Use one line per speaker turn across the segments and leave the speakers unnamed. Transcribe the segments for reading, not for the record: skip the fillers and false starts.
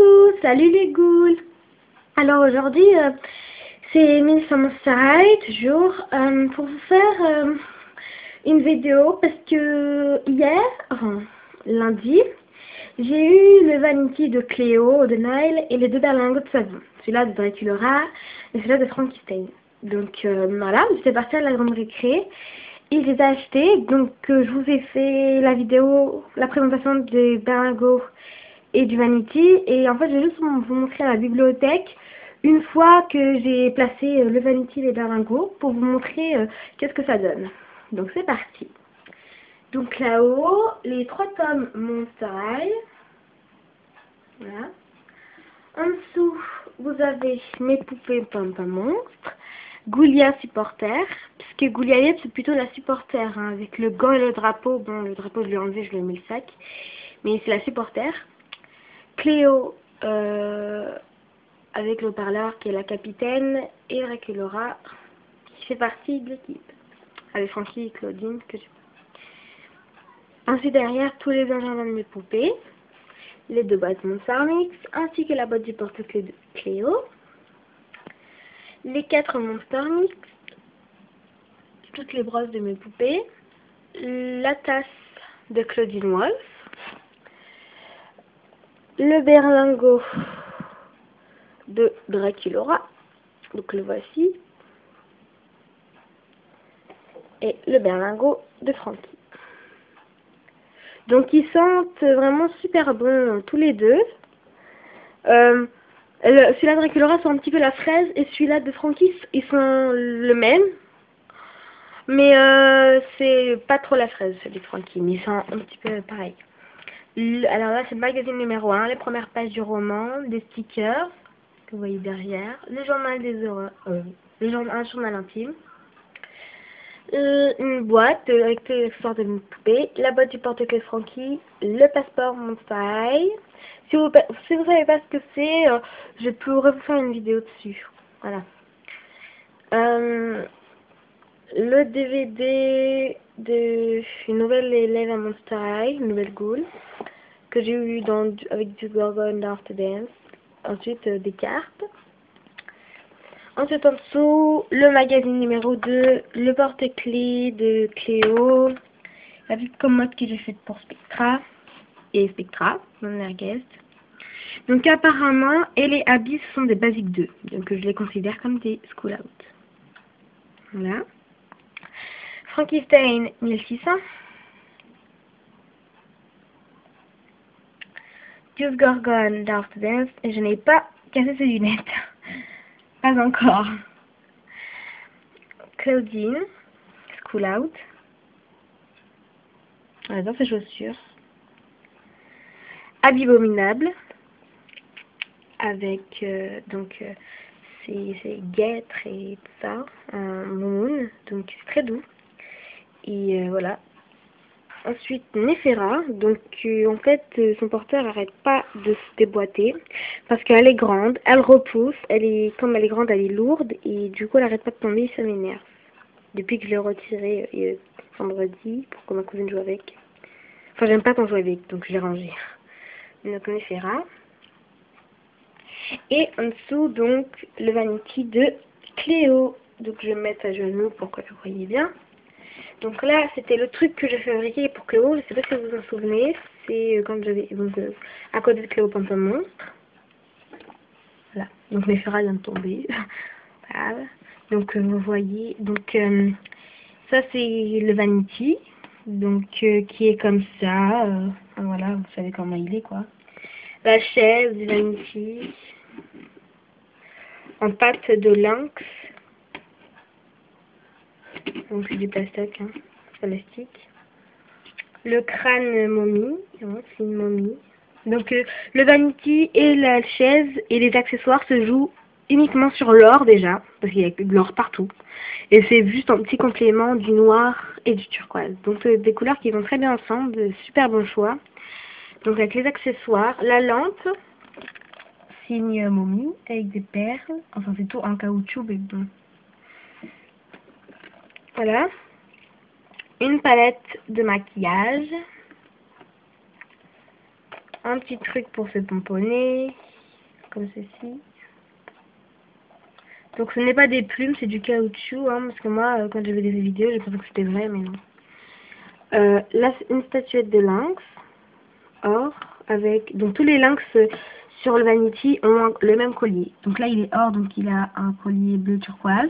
Coucou, salut les ghouls. Alors aujourd'hui, c'est Miss Monster High, toujours, pour vous faire une vidéo parce que hier, lundi, j'ai eu le vanity de Cléo, de Nile et les deux berlingots de savon. Celui-là de Draculaura et celui-là de Frankenstein. Donc voilà, j'étais partie à la grande récré et je les ai achetés. Donc je vous ai fait la vidéo, la présentation des berlingots et du vanity, et en fait je vais juste vous montrer la bibliothèque une fois que j'ai placé le vanity et les berlingots pour vous montrer qu'est-ce que ça donne. Donc c'est parti. Donc là-haut, les 3 tomes Monster High. Voilà. En dessous, vous avez mes poupées Pom-Pom Monstre, Goulia supporter, puisque Gouliaette c'est plutôt la supporter, hein, avec le gant et le drapeau. Bon, le drapeau je l'ai enlevé, je l'ai mis le sac, mais c'est la supporter. Cléo avec le parleur qui est la capitaine, et Draculaura qui fait partie de l'équipe avec Frankie et Claudine que je... Ensuite derrière tous les agendas de mes poupées, les 2 boîtes Monster Mix ainsi que la boîte du porte-clés de Cléo, les 4 Monster Mix, toutes les brosses de mes poupées, la tasse de Claudine Wolf, le berlingot de Draculaura, donc le voici, et le berlingot de Frankie. Donc ils sentent vraiment super bon tous les deux. Celui-là de Draculaura sent un petit peu la fraise et celui-là de Frankie, ils sont le même. Mais c'est pas trop la fraise celui de Frankie, mais ils sont un petit peu pareil. Alors là c'est le magazine numéro 1, les premières pages du roman, des stickers que vous voyez derrière, le journal des horreurs, un journal intime. Une boîte avec tous les accessoires de mes poupées, la boîte du porte-clés Frankie, le passeport Monster High. Si vous savez pas ce que c'est, je pourrais vous faire une vidéo dessus. Voilà. Le DVD de une nouvelle élève à Monster High, une nouvelle ghoul, que j'ai eu avec du Gorgon After Dance. Ensuite des cartes. Ensuite en dessous, le magazine numéro 2, le porte-clés de Cléo, la petite commode que j'ai faite pour Spectra, et Spectra, mon erguest. Donc apparemment, et les habits sont des Basic 2, donc je les considère comme des School Out. Voilà. Frankenstein 1600. Just Gorgon After Dance, et je n'ai pas cassé ses lunettes. Pas encore. Claudine, School Out. On adore ses chaussures. Abominable. Avec c'est guêtre et tout ça. Un moon. Donc c'est très doux. Et voilà. Ensuite Néphera. Donc en fait son porteur arrête pas de se déboîter. Parce qu'elle est grande. Elle repousse. Comme elle est grande, elle est lourde. Et du coup elle arrête pas de tomber. Ça m'énerve. Depuis que je l'ai retiré vendredi pour que ma cousine joue avec. Enfin, j'aime pas qu'on joue avec, donc je l'ai rangé. Donc, Néphera. Et en dessous, donc, le vanity de Cléo. Donc, je vais me mettre à genoux pour que vous voyez bien. Donc là, c'était le truc que j'ai fabriqué pour Cléo. Je sais pas si vous vous en souvenez. C'est quand j'avais... à côté de Cléo Pom-Pom Monstre. Voilà. Donc, Néphera vient de tomber. Voilà. Donc vous voyez, donc ça c'est le vanity, donc qui est comme ça, voilà, vous savez comment il est quoi. La chaise du vanity, en pâte de lynx, donc c'est du plastique, hein, plastique. Le crâne momie, c'est une momie. Donc le vanity et la chaise et les accessoires se jouent uniquement sur l'or déjà, parce qu'il y a de l'or partout. Et c'est juste un petit complément du noir et du turquoise. Donc des couleurs qui vont très bien ensemble, de super bon choix. Donc avec les accessoires, la lampe, signe momie, avec des perles. Enfin c'est tout en caoutchouc, mais bon. Voilà. Une palette de maquillage. Un petit truc pour se pomponner. comme ceci. Donc ce n'est pas des plumes, c'est du caoutchouc, hein, parce que moi, quand j'ai vu des vidéos, j'ai pensé que c'était vrai, mais non. Là, c'est une statuette de lynx, or, avec... Donc tous les lynx sur le Vanity ont le même collier. Donc là, il est or, donc il a un collier bleu turquoise.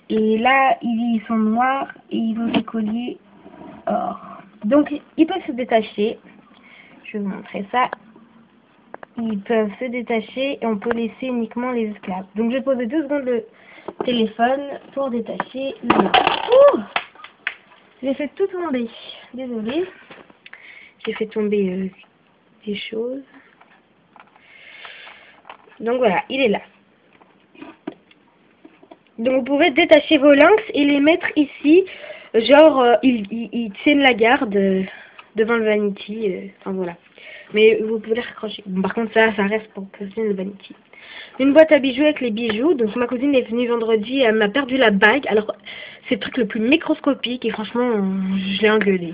Et là, ils sont noirs et ils ont des colliers or. Donc, ils peuvent se détacher. Je vais vous montrer ça. Ils peuvent se détacher et on peut laisser uniquement les esclaves. Donc, je vais poser 2 secondes le téléphone pour détacher le lynx. Ouh, j'ai fait tout tomber. Désolée. J'ai fait tomber des choses. Donc, voilà, il est là. Donc vous pouvez détacher vos lynx et les mettre ici, genre ils tiennent la garde devant le Vanity, enfin voilà. Mais vous pouvez les raccrocher. Bon, par contre ça reste pour que le Vanity. Une boîte à bijoux avec les bijoux. Donc ma cousine est venue vendredi, elle m'a perdu la bague. Alors c'est le truc le plus microscopique et franchement je l'ai engueulée.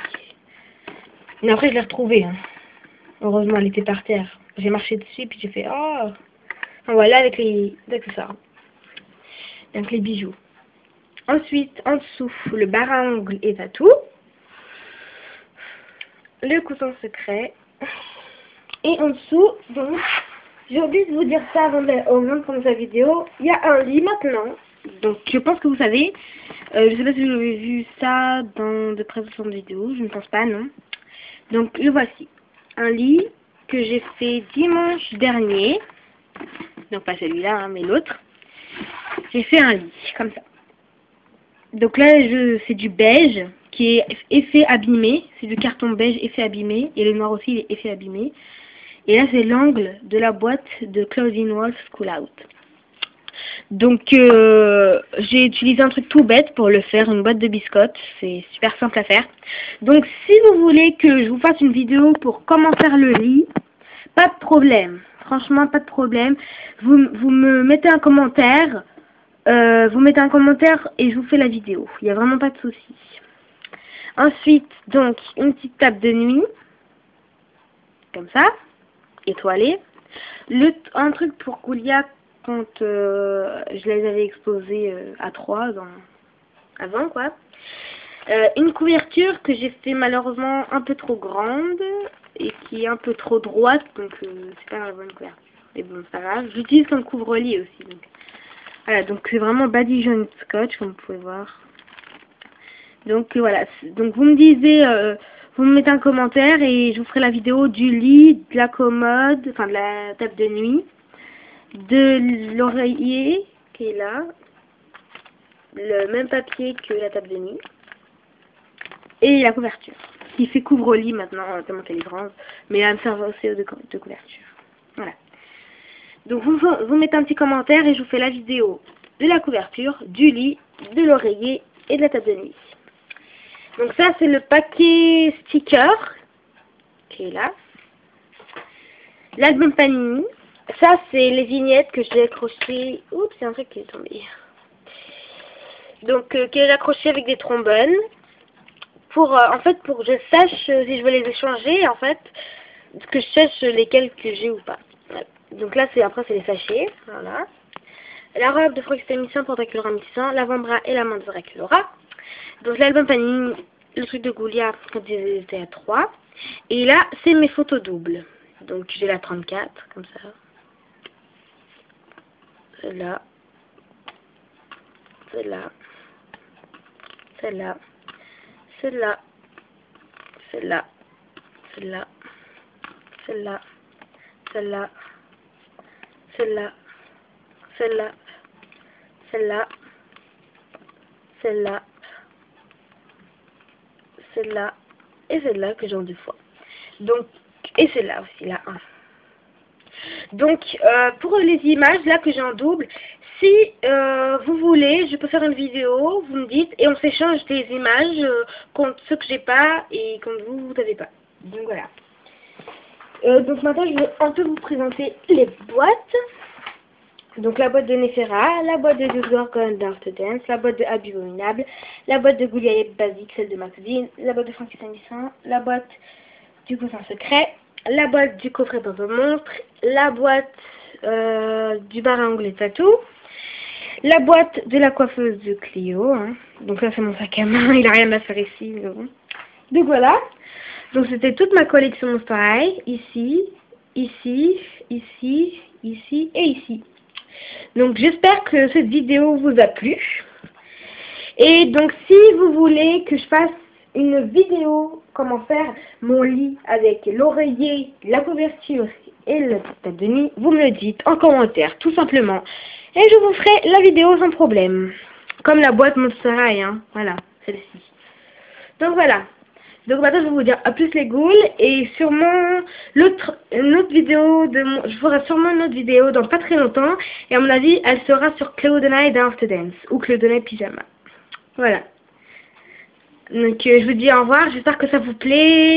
Mais après je l'ai retrouvée. Hein. Heureusement elle était par terre. J'ai marché dessus puis j'ai fait oh. Enfin, voilà avec les accessoires. Donc les bijoux. Ensuite, en dessous, le bar à ongles et tatou. Le coussin secret. Et en dessous, donc, j'ai oublié de vous dire ça avant de prendre sa vidéo. Il y a un lit maintenant. Donc, je pense que vous savez. Je ne sais pas si vous avez vu ça dans de précédentes vidéos. Je ne pense pas, non. Donc, le voici. Un lit que j'ai fait dimanche dernier. Donc, pas celui-là, hein, mais l'autre. J'ai fait un lit, comme ça. Donc là, c'est du beige qui est effet abîmé. C'est du carton beige effet abîmé. Et le noir aussi, il est effet abîmé. Et là, c'est l'angle de la boîte de Clothing Wolf School Out. Donc, j'ai utilisé un truc tout bête pour le faire, une boîte de biscottes. C'est super simple à faire. Donc, si vous voulez que je vous fasse une vidéo pour comment faire le lit, pas de problème. Franchement, pas de problème. Vous me mettez un commentaire. Vous mettez un commentaire et je vous fais la vidéo. Il n'y a vraiment pas de souci. Ensuite, donc, une petite table de nuit. Comme ça. Étoilée. Un truc pour Goulia quand je les avais exposés à 3 avant, quoi. Une couverture que j'ai fait malheureusement un peu trop grande et qui est un peu trop droite. Donc, c'est pas la bonne couverture. Mais bon, c'est pas grave. J'utilise comme couvre-lit aussi. Donc. Voilà, donc c'est vraiment badigeon scotch, comme vous pouvez voir. Donc voilà, donc vous me disiez, vous me mettez un commentaire et je vous ferai la vidéo du lit, de la commode, enfin de la table de nuit, de l'oreiller qui est là, le même papier que la table de nuit, et la couverture, qui fait couvre-lit maintenant, tellement qu'elle est grande, mais elle me sert aussi de couverture. Voilà. Donc vous mettez un petit commentaire et je vous fais la vidéo de la couverture, du lit, de l'oreiller et de la table de nuit. Donc ça c'est le paquet sticker qui est là. L'album Panini. Ça c'est les vignettes que j'ai accrochées. Oups, c'est un truc qui est tombé. Donc que j'ai accroché avec des trombones. Pour en fait pour que je sache si je veux les échanger en fait, que je sache lesquels que j'ai ou pas. Voilà. Donc là, après, c'est les sachets. Voilà. La robe de Froxtémicien pour Dracula Ramissant, l'avant-bras et la main de Dracula. Donc l'album Panini, le truc de Goulia quand ils étaient à 3. Et là, c'est mes photos doubles. Donc j'ai la 34, comme ça. Celle-là. Celle-là. Celle-là. Celle-là. Celle-là. Celle-là. Celle-là. Celle-là. Celle-là, celle-là, celle-là, celle-là, celle-là, et celle-là que j'ai en 2 fois. Donc, et celle-là aussi, la 1. Donc, pour les images, là que j'ai en double, si vous voulez, je peux faire une vidéo, vous me dites, et on s'échange des images contre ceux que j'ai pas et contre vous, vous n'avez pas. Donc voilà. Donc maintenant, je vais un peu vous présenter les boîtes. Donc la boîte de Nefera, la boîte de Gorgon Dark Dance, la boîte de Abominable, la boîte de Goulia basique, celle de ma cousine, la boîte de Frankenstein, la boîte du coussin secret, la boîte du coffret pour vos montres, la boîte du bar à ongles tatou. La boîte de la coiffeuse de Clio. Hein. Donc ça c'est mon sac à main, il a rien à faire ici. Mais bon. Donc voilà. Donc c'était toute ma collection Monster High. Ici, ici, ici, ici et ici. Donc j'espère que cette vidéo vous a plu. Et donc si vous voulez que je fasse une vidéo comment faire mon lit avec l'oreiller, la couverture et le tête de nuit, vous me le dites en commentaire tout simplement. Et je vous ferai la vidéo sans problème. Comme la boîte Monster High, hein. Voilà, celle-ci. Donc voilà. Donc maintenant je vais vous dire à plus les ghouls et sûrement une autre vidéo je ferai sûrement une autre vidéo dans pas très longtemps et à mon avis elle sera sur Cloud Night After Dance ou Cloud Night Pyjama. Voilà. Donc je vous dis au revoir, j'espère que ça vous plaît.